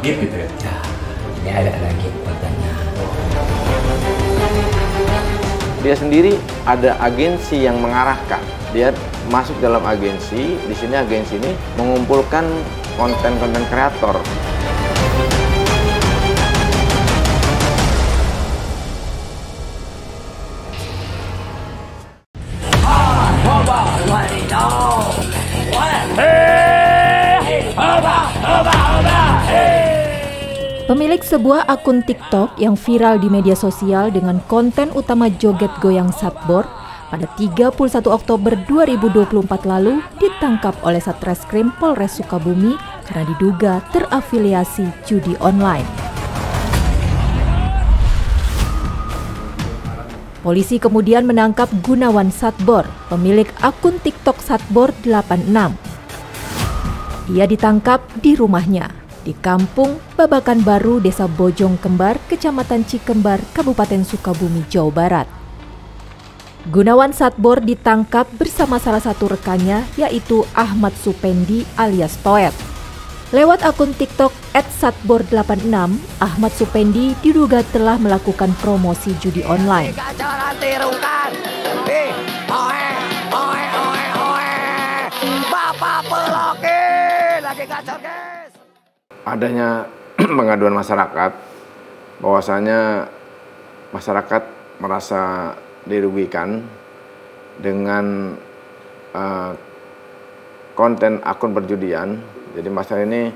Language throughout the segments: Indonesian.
gift gitu ya? Ya, ini ada gift katanya. Dia sendiri ada agensi yang mengarahkan. Dia masuk dalam agensi. Di sini agensi ini mengumpulkan konten-konten kreator. Pemilik sebuah akun TikTok yang viral di media sosial dengan konten utama joget goyang Satbor pada 31 Oktober 2024 lalu ditangkap oleh Satreskrim Polres Sukabumi karena diduga terafiliasi judi online. Polisi kemudian menangkap Gunawan Satbor, pemilik akun TikTok Satbor 86. Ia ditangkap di rumahnya di Kampung Babakan Baru, Desa Bojong Kembar, Kecamatan Cikembar, Kabupaten Sukabumi, Jawa Barat. Gunawan Satbor ditangkap bersama salah satu rekannya, yaitu Ahmad Supendi alias Toet. Lewat akun TikTok @satbor86, Ahmad Supendi diduga telah melakukan promosi judi online. Adanya pengaduan masyarakat bahwasanya masyarakat merasa dirugikan dengan konten akun perjudian. Jadi masyarakat ini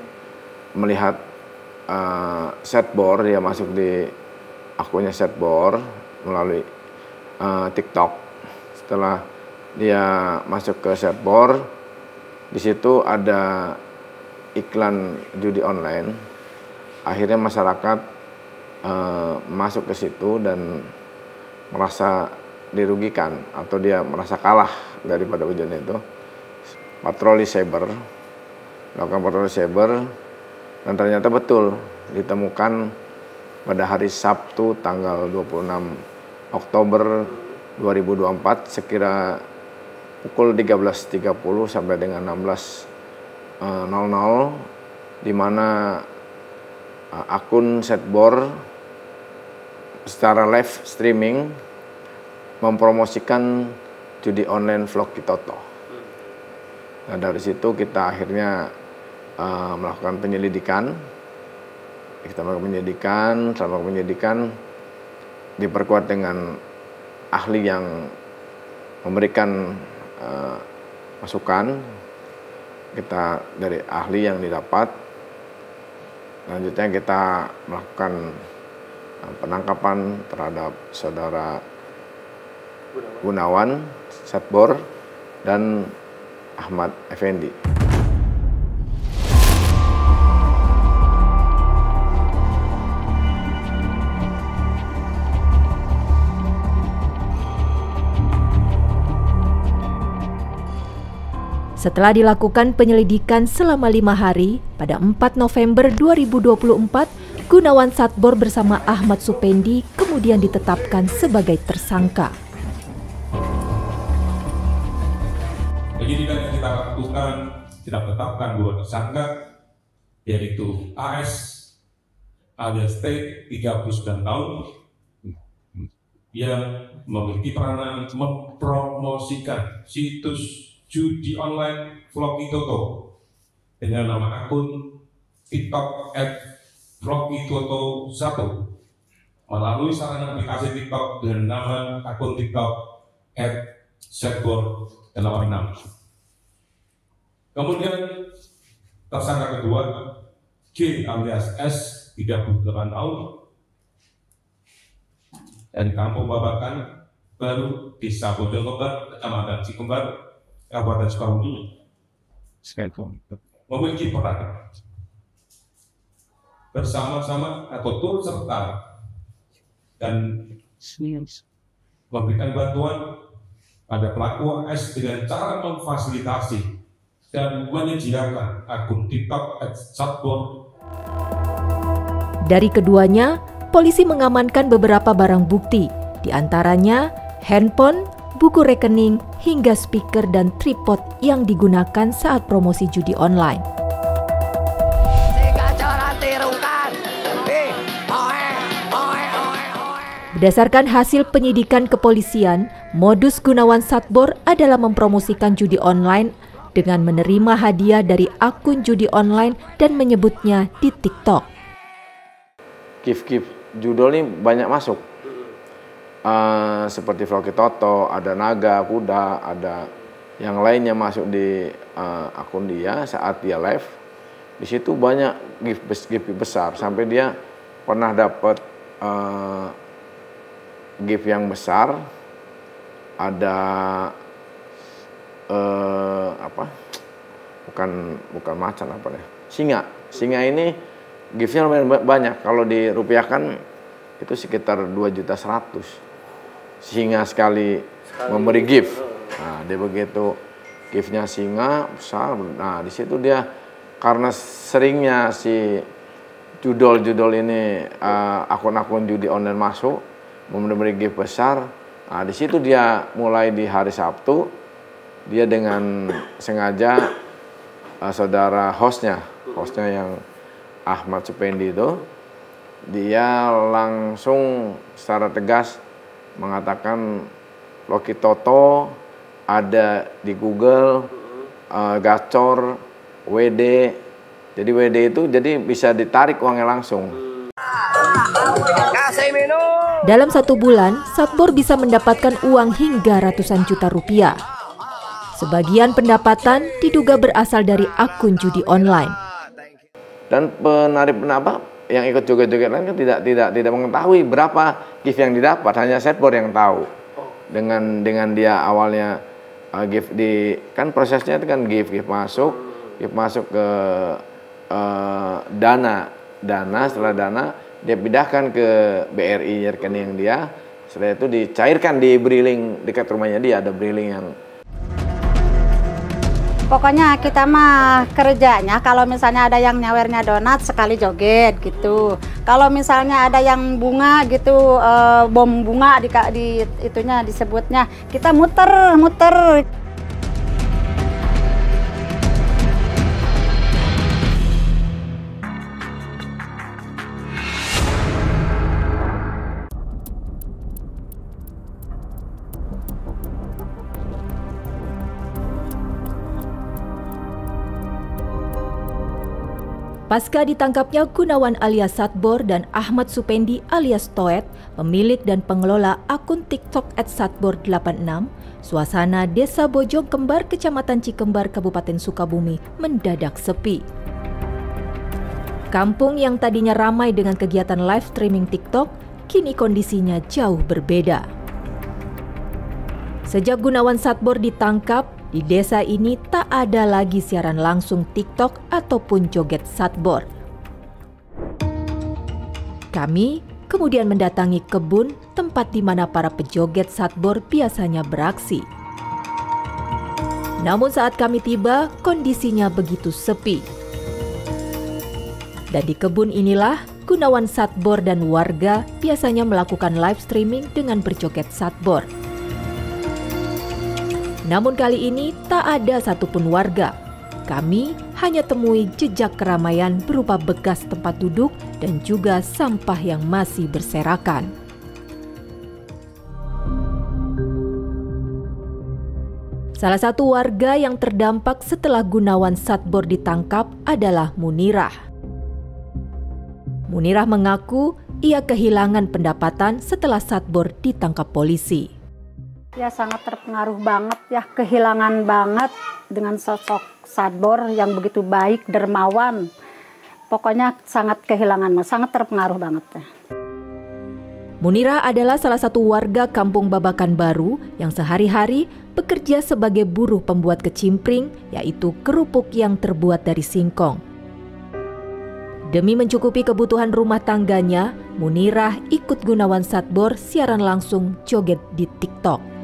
melihat Satbor, dia masuk di akunnya Satbor melalui TikTok. Setelah dia masuk ke Satbor, di situ ada iklan judi online. Akhirnya masyarakat masuk ke situ dan merasa dirugikan atau dia merasa kalah daripada ujian itu. Patroli cyber, melakukan patroli cyber, dan ternyata betul ditemukan pada hari Sabtu tanggal 26 Oktober 2024 sekira pukul 13.30 sampai dengan 16.00, di mana akun Satbor secara live streaming mempromosikan judi online vlog Kitoto. Nah, dari situ kita akhirnya melakukan penyelidikan. Selama penyelidikan diperkuat dengan ahli yang memberikan masukan. Kita dari ahli yang didapat, selanjutnya kita melakukan penangkapan terhadap saudara Gunawan Satbor dan Ahmad Effendi. Setelah dilakukan penyelidikan selama 5 hari, pada 4 November 2024, Gunawan Satbor bersama Ahmad Supendi kemudian ditetapkan sebagai tersangka. Penyidikan yang kita lakukan, kita tetapkan 2 tersangka, yaitu AS alias T, 39 tahun, yang memiliki peranan mempromosikan situs judi online vlog Kitoto dengan nama akun TikTok @vlogkitoto1 melalui sarana aplikasi TikTok dengan nama akun TikTok @satbor86. Kemudian tersangka kedua G alias S, 38 tahun, dari Kampung Babakan Baru, Desa Bojong Kembar, Kecamatan Cikembar, Kabupaten Sukabumi, memiliki peran bersama-sama atau turut serta dan memberikan bantuan pada pelaku AS dengan cara memfasilitasi dan menyediakan akun TikTok @satbor. Dari keduanya, polisi mengamankan beberapa barang bukti, di antaranya handphone, buku rekening, hingga speaker dan tripod yang digunakan saat promosi judi online. Berdasarkan hasil penyidikan kepolisian, modus Gunawan Satbor adalah mempromosikan judi online dengan menerima hadiah dari akun judi online dan menyebutnya di TikTok. Gift judul ini banyak masuk. Seperti Floki Toto, ada naga, kuda, ada yang lainnya masuk di akun dia saat dia live. Di situ banyak gift besar, sampai dia pernah dapat gift yang besar. Ada bukan macan apa deh, singa ini giftnya lumayan banyak. Kalau dirupiahkan itu sekitar 2.100.000 singa sekali memberi gift. Nah, dia begitu giftnya singa besar. Nah, di situ dia karena seringnya si judul ini akun-akun judi online masuk memberi gift besar. Nah, di situ dia mulai di hari Sabtu dia dengan sengaja saudara hostnya yang Ahmad Supendi itu, dia langsung secara tegas mengatakan Floki Toto ada di Google, gacor, WD. Jadi WD itu jadi bisa ditarik uangnya langsung. Dalam 1 bulan, Satbor bisa mendapatkan uang hingga ratusan juta rupiah. Sebagian pendapatan diduga berasal dari akun judi online. Dan penarik penambah yang ikut joget-joget lain kan tidak mengetahui berapa gift yang didapat, hanya Satbor yang tahu. Dengan dia awalnya gift kan prosesnya itu kan gift masuk ke dana, setelah dana dia pindahkan ke BRI rekening dia, setelah itu dicairkan di Briling dekat rumahnya dia, ada Briling yang. Pokoknya kita mah kerjanya kalau misalnya ada yang nyawernya donat sekali joget gitu. Kalau misalnya ada yang bunga gitu, bom bunga di itunya disebutnya, kita muter. Pasca ditangkapnya Gunawan alias Satbor dan Ahmad Supendi alias Toet, pemilik dan pengelola akun TikTok @satbor86, suasana Desa Bojong Kembar, Kecamatan Cikembar, Kabupaten Sukabumi mendadak sepi. Kampung yang tadinya ramai dengan kegiatan live streaming TikTok, kini kondisinya jauh berbeda. Sejak Gunawan Satbor ditangkap, di desa ini tak ada lagi siaran langsung TikTok ataupun joget Satbor. Kami kemudian mendatangi kebun tempat di mana para pejoget Satbor biasanya beraksi. Namun saat kami tiba, kondisinya begitu sepi. Dan di kebun inilah Gunawan Satbor dan warga biasanya melakukan live streaming dengan berjoget Satbor. Namun kali ini tak ada satupun warga. Kami hanya temui jejak keramaian berupa bekas tempat duduk dan juga sampah yang masih berserakan. Salah satu warga yang terdampak setelah Gunawan Satbor ditangkap adalah Munirah. Munirah mengaku ia kehilangan pendapatan setelah Satbor ditangkap polisi. Ya sangat terpengaruh banget ya, kehilangan banget dengan sosok Satbor yang begitu baik, dermawan. Pokoknya sangat kehilangan, sangat terpengaruh banget ya. Munirah adalah salah satu warga Kampung Babakan Baru yang sehari-hari bekerja sebagai buruh pembuat kecimpring, yaitu kerupuk yang terbuat dari singkong. Demi mencukupi kebutuhan rumah tangganya, Munirah ikut Gunawan Satbor siaran langsung joget di TikTok.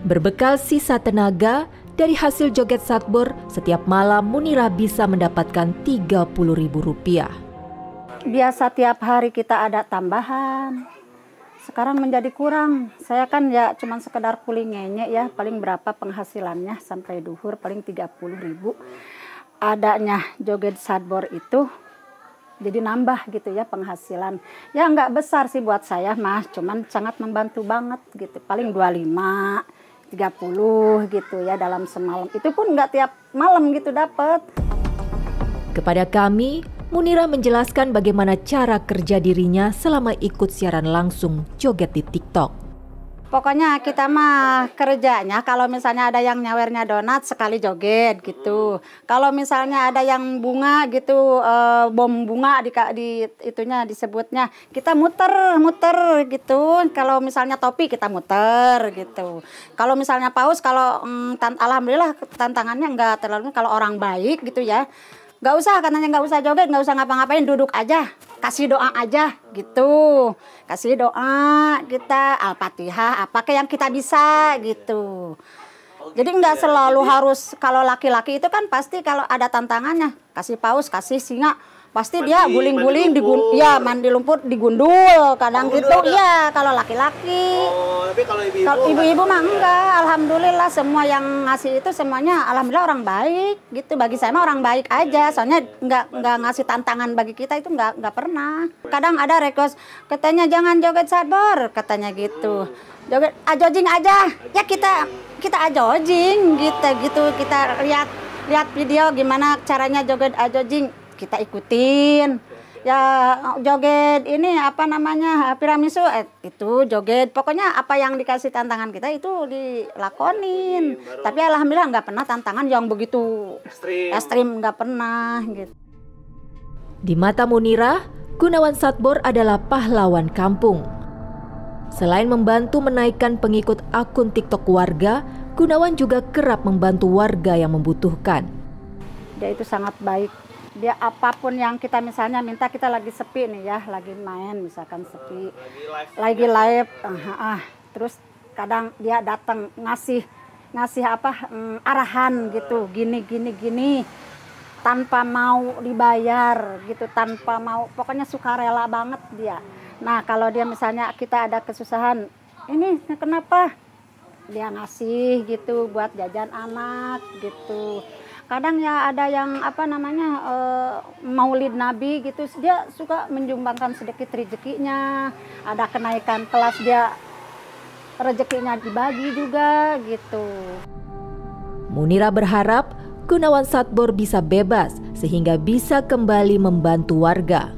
Berbekal sisa tenaga, dari hasil joget Satbor, setiap malam Munirah bisa mendapatkan Rp30.000. Biasa tiap hari kita ada tambahan, sekarang menjadi kurang. Saya kan ya cuma sekedar kuli ngenyek ya, paling berapa penghasilannya sampai duhur, paling 30.000. Adanya joget Satbor itu jadi nambah gitu ya penghasilan. Ya nggak besar sih buat saya Mas, cuman sangat membantu banget gitu. Paling 25, 30 gitu ya dalam semalam. Itu pun nggak tiap malam gitu dapat. Kepada kami, Munira menjelaskan bagaimana cara kerja dirinya selama ikut siaran langsung joget di TikTok. Pokoknya kita mah kerjanya kalau misalnya ada yang nyawernya donat sekali joget gitu. Kalau misalnya ada yang bunga gitu, bom bunga di itunya disebutnya, kita muter gitu. Kalau misalnya topi kita muter gitu. Kalau misalnya paus, kalau alhamdulillah tantangannya enggak terlalu, kalau orang baik gitu ya. Nggak usah, katanya nggak usah joget, nggak usah ngapa-ngapain, duduk aja, kasih doa aja gitu, kasih doa kita Al-Fatihah, apa kayak yang kita bisa gitu. Jadi nggak selalu harus, kalau laki-laki itu kan pasti kalau ada tantangannya, kasih paus, kasih singa, pasti dia guling-guling, ya mandi lumpur digundul, kadang gitu, ya kalau laki-laki. Tapi kalau ibu-ibu mah enggak, alhamdulillah semua yang ngasih itu semuanya alhamdulillah orang baik gitu. Bagi saya mah orang baik aja, soalnya nggak ngasih tantangan bagi kita itu nggak pernah. Kadang ada request, katanya jangan joget sadbor, katanya gitu. Joget ajojing aja, ya kita ajojing gitu, kita lihat video gimana caranya joget ajojing, kita ikutin. Ya joget ini apa namanya piramisu itu joget, pokoknya apa yang dikasih tantangan kita itu dilakonin. Tapi alhamdulillah nggak pernah tantangan yang begitu ekstrim, nggak pernah gitu. Di mata Munira, Gunawan Sadbor adalah pahlawan kampung. Selain membantu menaikkan pengikut akun TikTok warga, Gunawan juga kerap membantu warga yang membutuhkan. Dia itu sangat baik. Dia apapun yang kita misalnya minta, kita lagi sepi nih ya, lagi main misalkan sepi, lagi live, terus kadang dia datang ngasih apa arahan gitu, gini tanpa mau dibayar gitu, tanpa mau, pokoknya sukarela banget dia. Nah kalau dia misalnya kita ada kesusahan, ini kenapa, dia ngasih gitu buat jajan anak gitu. Kadang ya ada yang apa namanya maulid Nabi gitu, dia suka menyumbangkan sedikit rezekinya. Ada kenaikan kelas, dia rezekinya dibagi juga gitu. Munira berharap Gunawan Sadbor bisa bebas sehingga bisa kembali membantu warga.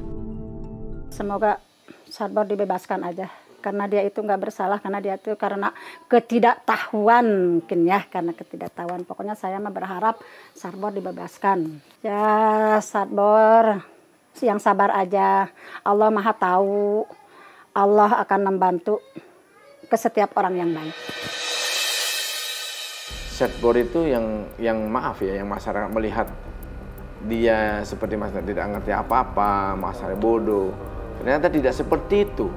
Semoga Sadbor dibebaskan aja. Karena dia itu nggak bersalah, karena dia itu karena ketidaktahuan mungkin ya, karena ketidaktahuan. Pokoknya saya mah berharap Sadbor dibebaskan. Ya Sadbor yang sabar aja, Allah maha tahu, Allah akan membantu ke setiap orang yang baik. Sadbor itu yang maaf ya, yang masyarakat melihat dia seperti masyarakat tidak ngerti apa-apa, masyarakat bodoh. Ternyata tidak seperti itu.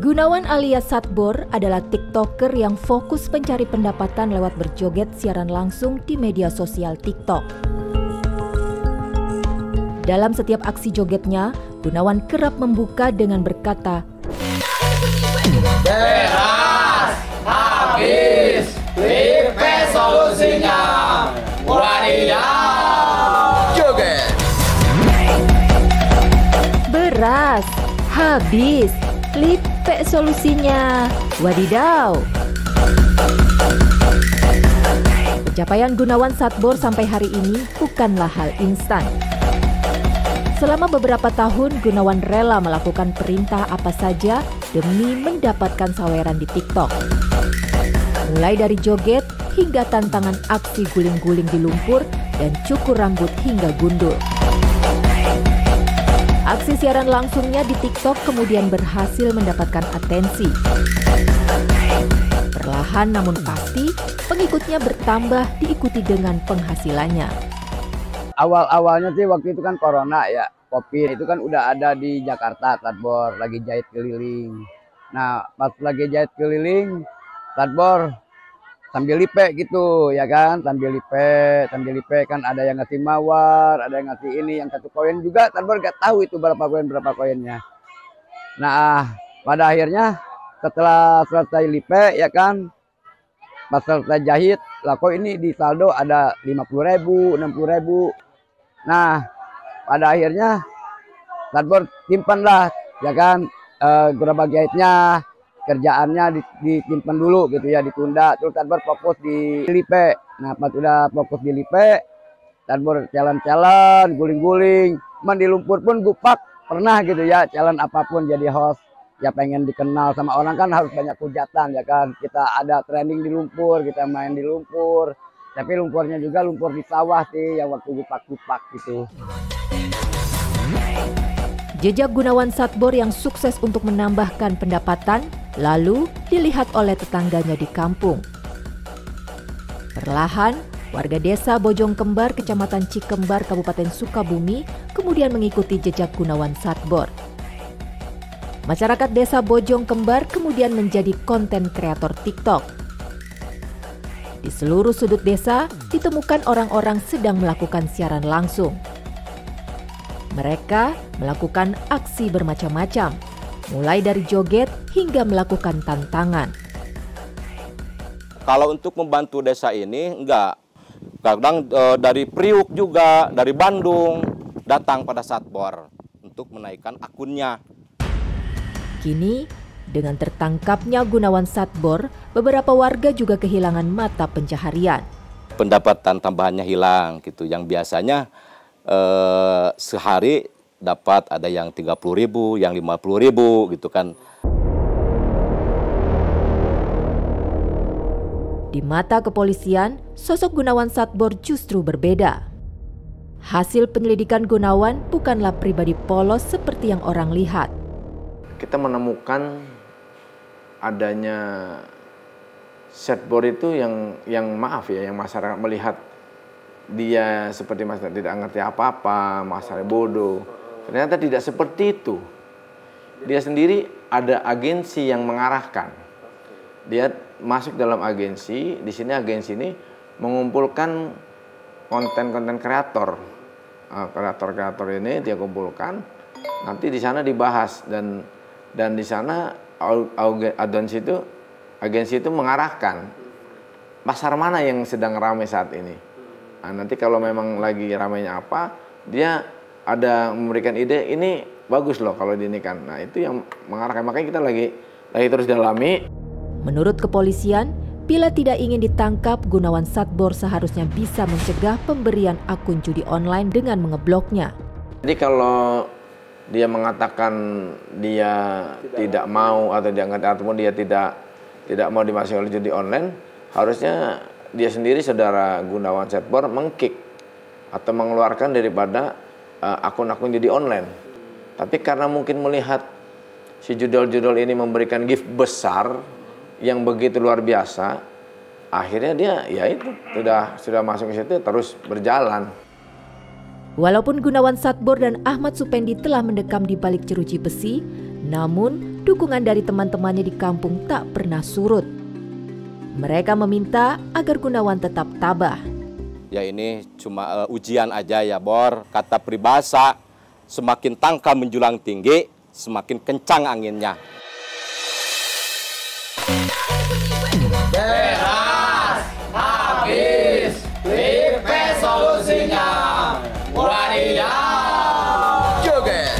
Gunawan alias Sadbor adalah TikToker yang fokus mencari pendapatan lewat berjoget siaran langsung di media sosial TikTok. Dalam setiap aksi jogetnya, Gunawan kerap membuka dengan berkata, Beras, habis, lipe solusinya, wadidaw. joget. beras, habis, lipe solusinya, wadidaw. Pencapaian Gunawan Sadbor sampai hari ini bukanlah hal instan. Selama beberapa tahun, Gunawan rela melakukan perintah apa saja demi mendapatkan saweran di TikTok. Mulai dari joget hingga tantangan aksi guling-guling di lumpur dan cukur rambut hingga gundul. Aksi siaran langsungnya di TikTok kemudian berhasil mendapatkan atensi. Perlahan namun pasti, pengikutnya bertambah diikuti dengan penghasilannya. Awal-awalnya sih waktu itu kan corona ya, COVID itu kan udah ada di Jakarta, Sadbor lagi jahit keliling. Nah pas lagi jahit keliling, Sadbor sambil lipe gitu ya kan, sambil lipe kan ada yang ngasih mawar, ada yang ngasih ini, yang 1 koin juga Sadbor gak tahu itu berapa koinnya. Nah pada akhirnya setelah selesai lipe ya kan, pas selesai jahit, lah kok ini di saldo ada 50.000, 60.000. Nah, pada akhirnya Satbor simpan lah ya kan, gerobak jahitnya, kerjaannya disimpan dulu gitu ya, ditunda. Terus Satbor fokus di lipe. Nah, pas udah fokus di lipe, Satbor jalan-jalan, guling-guling. Cuman di lumpur pun gupak pernah gitu ya, jalan apapun jadi host. Ya pengen dikenal sama orang kan harus banyak hujatan ya kan. Kita ada training di lumpur, kita main di lumpur. Tapi lumpurnya juga lumpur di sawah sih, yang waktu gupak-gupak gitu. Jejak Gunawan Satbor yang sukses untuk menambahkan pendapatan lalu dilihat oleh tetangganya di kampung. Perlahan, warga desa Bojong Kembar, Kecamatan Cikembar, Kabupaten Sukabumi kemudian mengikuti jejak Gunawan Satbor. Masyarakat desa Bojong Kembar kemudian menjadi konten kreator TikTok. Di seluruh sudut desa ditemukan orang-orang sedang melakukan siaran langsung. Mereka melakukan aksi bermacam-macam, mulai dari joget hingga melakukan tantangan. Kalau untuk membantu desa ini enggak. Kadang dari Priuk juga, dari Bandung datang pada Satbor untuk menaikkan akunnya. Kini, dengan tertangkapnya Gunawan Satbor, beberapa warga juga kehilangan mata pencaharian. Pendapatan tambahannya hilang gitu. Yang biasanya sehari dapat ada yang 30.000, yang 50.000 gitu kan. Di mata kepolisian, sosok Gunawan Satbor justru berbeda. Hasil penyelidikan Gunawan bukanlah pribadi polos seperti yang orang lihat. Kita menemukan adanya Satbor itu yang maaf ya, yang masyarakat melihat dia seperti masyarakat tidak ngerti apa-apa, masyarakat bodoh. Ternyata tidak seperti itu. Dia sendiri ada agensi yang mengarahkan. Dia masuk dalam agensi, di sini agensi ini mengumpulkan konten-konten kreator. Kreator-kreator ini dia kumpulkan, nanti di sana dibahas dan di sana agensi itu mengarahkan pasar mana yang sedang ramai saat ini. Nah, nanti kalau memang lagi ramainya apa, dia ada memberikan ide, ini bagus loh kalau diinikan. Nah, itu yang mengarahkan, makanya kita lagi terus dalami. Menurut kepolisian, bila tidak ingin ditangkap, Gunawan Satbor seharusnya bisa mencegah pemberian akun judi online dengan mengebloknya. Jadi kalau dia mengatakan dia tidak mau atau dia ataupun dia tidak mau dimasuki oleh judi online, harusnya dia sendiri saudara Gunawan Satbor mengkick atau mengeluarkan daripada akun-akun judi online. Tapi karena mungkin melihat si judul-judul ini memberikan gift besar yang begitu luar biasa, akhirnya dia ya itu sudah masuk ke situ terus berjalan. Walaupun Gunawan Satbor dan Ahmad Supendi telah mendekam di balik jeruji besi, namun dukungan dari teman-temannya di kampung tak pernah surut. Mereka meminta agar Gunawan tetap tabah. Ya ini cuma ujian aja ya Bor, kata peribahasa, semakin tangka menjulang tinggi, semakin kencang anginnya. Beras, habis, lipe solusinya. Wadidaw. Joget.